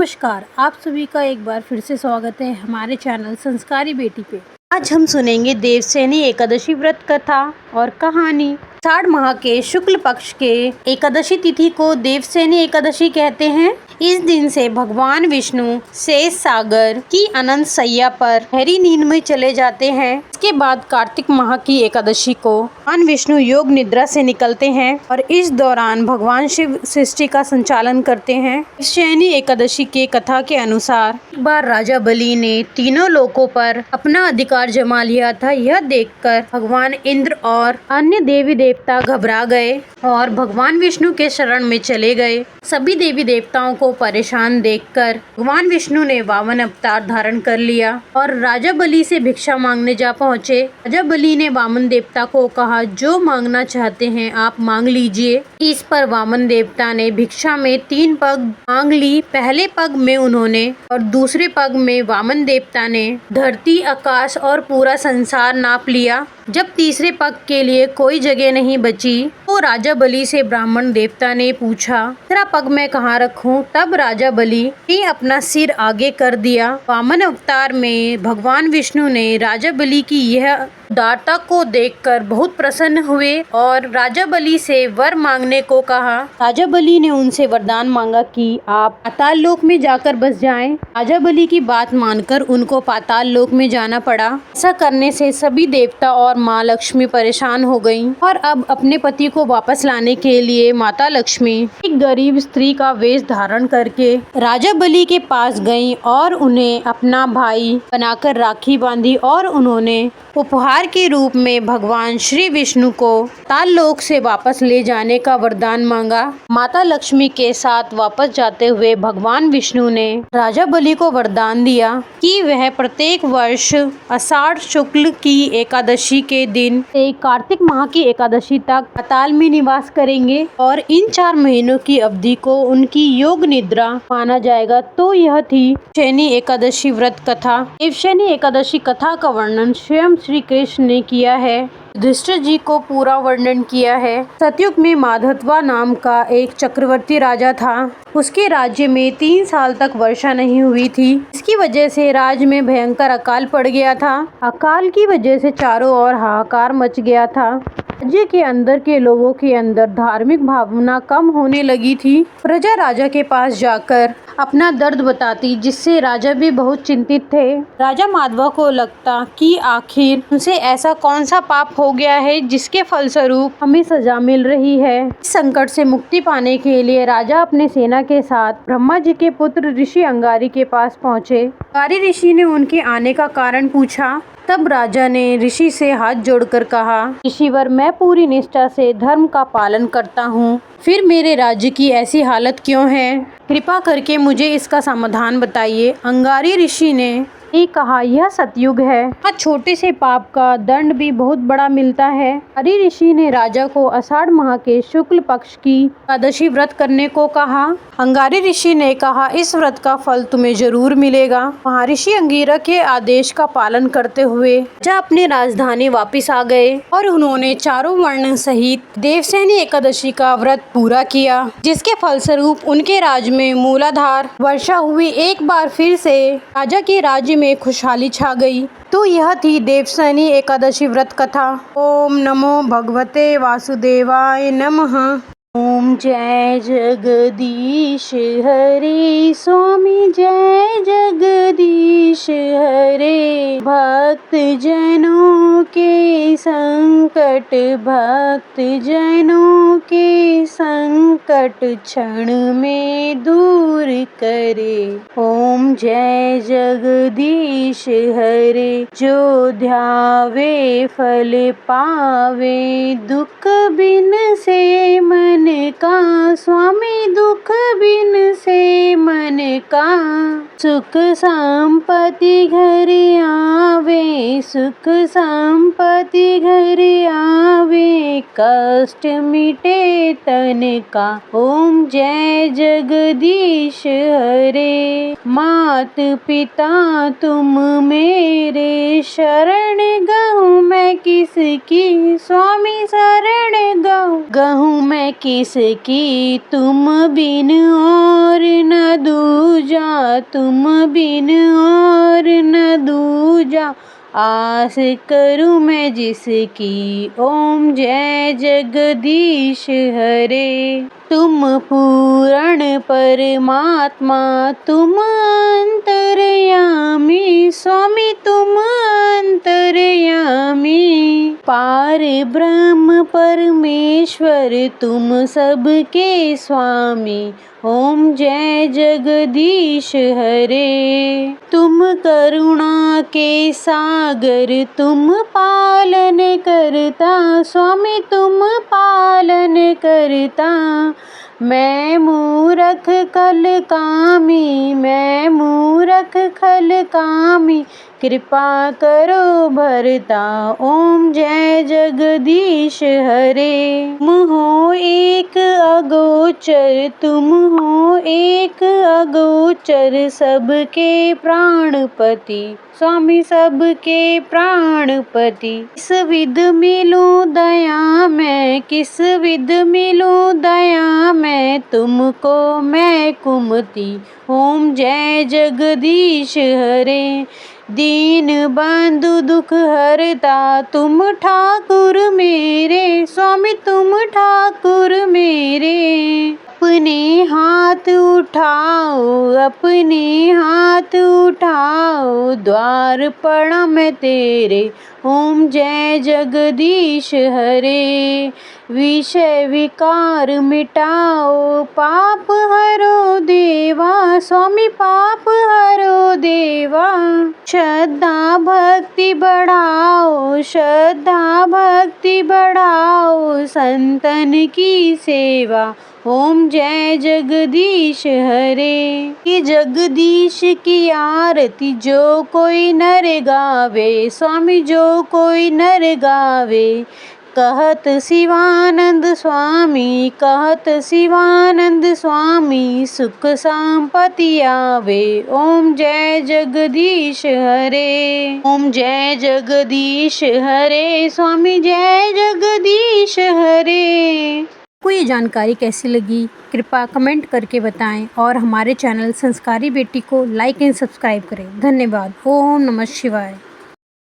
नमस्कार, आप सभी का एक बार फिर से स्वागत है हमारे चैनल संस्कारी बेटी पे। आज हम सुनेंगे देवशयनी एकादशी व्रत कथा और कहानी। आषाढ़ माह के शुक्ल पक्ष के एकादशी तिथि को देवशयनी एकादशी कहते हैं। इस दिन से भगवान विष्णु शेष सागर की अनंत सैया पर गहरी नींद में चले जाते हैं। इसके बाद कार्तिक माह की एकादशी को भगवान विष्णु योग निद्रा से निकलते हैं और इस दौरान भगवान शिव सृष्टि का संचालन करते हैं। देवशयनी एकादशी के कथा के अनुसार एक बार राजा बलि ने तीनों लोकों पर अपना अधिकार जमा लिया था। यह देखकर भगवान इंद्र और अन्य देवी देवता घबरा गए और भगवान विष्णु के शरण में चले गए। सभी देवी देवताओं को परेशान देखकर भगवान विष्णु ने वामन अवतार धारण कर लिया और राजा बलि से भिक्षा मांगने जा पहुँचे। राजा बलि ने वामन देवता को कहा, जो मांगना चाहते हैं आप मांग लीजिए। इस पर वामन देवता ने भिक्षा में 3 पग मांग ली। पहले पग में उन्होंने और दूसरे पग में वामन देवता ने धरती, आकाश और पूरा संसार नाप लिया। जब तीसरे पग के लिए कोई जगह नहीं बची तो राजा बलि से ब्राह्मण देवता ने पूछा, तेरा पग मैं कहाँ रखूं? तब राजा बलि ने अपना सिर आगे कर दिया। वामन अवतार में भगवान विष्णु ने राजा बलि की यह उदारता को देखकर बहुत प्रसन्न हुए और राजा बलि से वर मांगने को कहा। राजा बलि ने उनसे वरदान मांगा कि आप पाताल लोक में जाकर बस जाएं। राजा बलि की बात मानकर उनको पाताल लोक में जाना पड़ा। ऐसा करने से सभी देवता और माँ लक्ष्मी परेशान हो गईं और अब अपने पति को वापस लाने के लिए माता लक्ष्मी एक गरीब स्त्री का वेश धारण करके राजा बलि के पास गईं और उन्हें अपना भाई बनाकर राखी बांधी और उन्होंने उपहार के रूप में भगवान श्री विष्णु को पाताल लोक से वापस ले जाने का वरदान मांगा। माता लक्ष्मी के साथ वापस जाते हुए भगवान विष्णु ने राजा बलि को वरदान दिया कि वह प्रत्येक वर्ष आषाढ़ शुक्ल की एकादशी के दिन से कार्तिक माह की एकादशी तक पाताल में निवास करेंगे और इन 4 महीनों की अवधि को उनकी योग निद्रा माना जाएगा। तो यह थी देवशयनी एकादशी व्रत कथा। देवशयनी एकादशी कथा का वर्णन स्वयं श्री कृष्ण ने किया है। युधिष्ठिर जी को पूरा वर्णन किया है। सतयुग में माधवा नाम का एक चक्रवर्ती राजा था। उसके राज्य में 3 साल तक वर्षा नहीं हुई थी। इसकी वजह से राज्य में भयंकर अकाल पड़ गया था। अकाल की वजह से चारों ओर हाहाकार मच गया था। राज्य के अंदर के लोगों के अंदर धार्मिक भावना कम होने लगी थी। प्रजा राजा के पास जाकर अपना दर्द बताती, जिससे राजा भी बहुत चिंतित थे। राजा माधवा को लगता कि आखिर उनसे ऐसा कौन सा पाप हो गया है जिसके फलस्वरूप हमें सजा मिल रही है। इस संकट से मुक्ति पाने के लिए राजा अपने सेना के साथ ब्रह्मा जी के पुत्र ऋषि अंगारी के पास पहुँचे। अंगारी ऋषि ने उनके आने का कारण पूछा। तब राजा ने ऋषि से हाथ जोड़कर कहा, ऋषिवर, मैं पूरी निष्ठा से धर्म का पालन करता हूँ, फिर मेरे राज्य की ऐसी हालत क्यों है? कृपा करके मुझे इसका समाधान बताइए। अंगारी ऋषि ने कहा, यह सतयुग है, यहाँ छोटे से पाप का दंड भी बहुत बड़ा मिलता है। अंगारी ऋषि ने राजा को आषाढ़ माह के शुक्ल पक्ष की एकादशी व्रत करने को कहा। अंगारी ऋषि ने कहा, इस व्रत का फल तुम्हें जरूर मिलेगा। महर्षि अंगिरा के आदेश का पालन करते हुए राजा अपनी राजधानी वापिस आ गए और उन्होंने चारों वर्ण सहित देवशयनी एकादशी का व्रत पूरा किया, जिसके फलस्वरूप उनके राज्य में मूलाधार वर्षा हुई। एक बार फिर से राजा के राज्य में खुशहाली छा गई। तो यह थी देवशयनी एकादशी व्रत कथा। ओम नमो भगवते वासुदेवाय नमः। ओम जय जगदीश हरे स्वामी, जय जगदीश हरे। भक्त जनों के संकट, भक्त जनों के संकट क्षण में दूर करे। ओम जय जगदीश हरे। जो ध्यावे फल पावे, दुख बिन से मन का स्वामी, दुख बिन से मन का। सुख संपत्ति घर आवे, सुख संपत्ति घर आवे, कष्ट मिटे तन का। ओम जय जगदीश हरे। मात पिता तुम मेरे, शरण गहूँ मैं किसकी? स्वामी शरण गहूँ मैं किसकी? तुम बिन और न दूर दूजा तुम बिन और न दूजा, आस करूँ मैं जिसकी। ओम जय जगदीश हरे। तुम पूर्ण परमात्मा तुम अंतर्यामी, स्वामी तुम अंतर्यामी। पार ब्रह्म परमेश्वर तुम सबके स्वामी। ओम जय जगदीश हरे। तुम करुणा के सागर तुम पालन करता, स्वामी तुम पालन करता। मैं मूरख कल कामी, मैं मूरख खल कामी, कृपा करो भरता। ओम जय जगदीश हरे। तुम हो एक अगोचर, तुम हो एक अगोचर, सबके प्राणपति, स्वामी सबके प्राणपति। किस विध मिलूं दया मैं, किस विध मिलूं दया मैं, तुमको मैं कुमति। ओम जय जगदीश हरे। दीन बंधु दुख हरता तुम ठाकुर मेरे, स्वामी तुम ठाकुर मेरे। अपने हाथ उठाओ, अपने हाथ उठाओ, द्वार पड़ा मैं तेरे। ओम जय जगदीश हरे। विषय विकार मिटाओ, पाप हरो देवा, स्वामी पाप हरो देवा। श्रद्धा भक्ति बढ़ाओ, श्रद्धा भक्ति बढ़ाओ, संतन की सेवा। ओम जय जगदीश हरे। कि जगदीश की आरती जो कोई नर गावे, स्वामी जो कोई नर गावे। कहत शिवानंद स्वामी, कहत शिवानंद स्वामी, सुख संपत्ति आवे। ओम जय जगदीश हरे। ओम जय जगदीश हरे, स्वामी जय जगदीश हरे। आपको ये जानकारी कैसी लगी कृपया कमेंट करके बताएं और हमारे चैनल संस्कारी बेटी को लाइक एंड सब्सक्राइब करें। धन्यवाद। ओम नमः शिवाय।